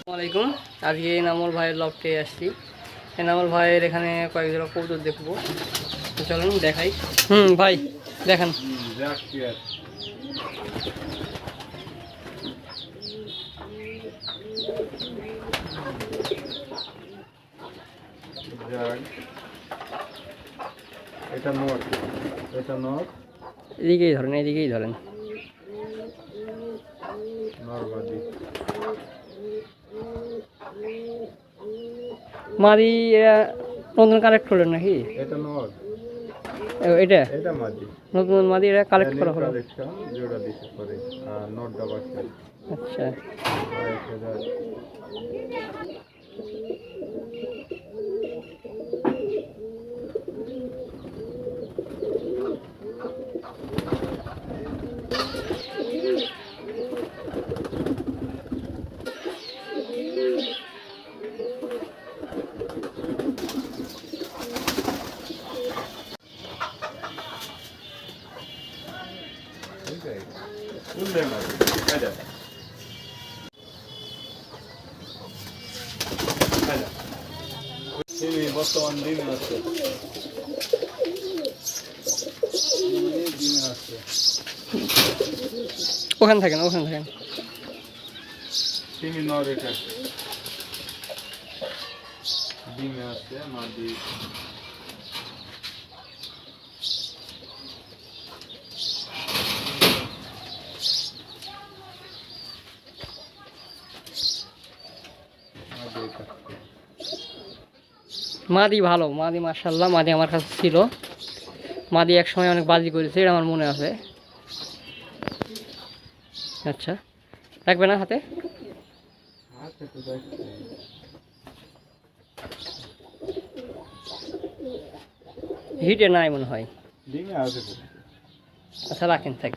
আসসালামাইকুম। আজকে এনামুল ভাইয়ের লফটে আসছি। এনামুল ভাইয়ের এখানে কয়েক জোড়া কবুতর দেখবো, তো চলুন দেখাই। ভাই দেখান। এটা নট, এটা নট, এদিকেই ধরেন, এদিকেই ধরেন। নরমাদি মাদি এরা নতুন কালেক্ট করলেন নাকি? এটা নট, এটা এটা মাদি, নতুন মাদি এরা কালেক্ট করা হলো। কালেকশন জোড়া দিতে পারে। আর নট ডাবল আচ্ছা, বর্তমান দিনে আছে, দিনে আছে। ওখানে থাকেন, ওখানে থাকেন। সিমি নর, এটা ডিমে আছে মাদি। মাদি ভালো, মাদি মাশাআল্লাহ, মাদি আমার কাছে ছিল। মাদি এক সময় অনেক বাজি করেছে, এটা আমার মনে আছে। আচ্ছা, রাখবে না হাতে? হিটে নাই মনে হয়। ডিমে আছে। আচ্ছা রাখেন, থাক।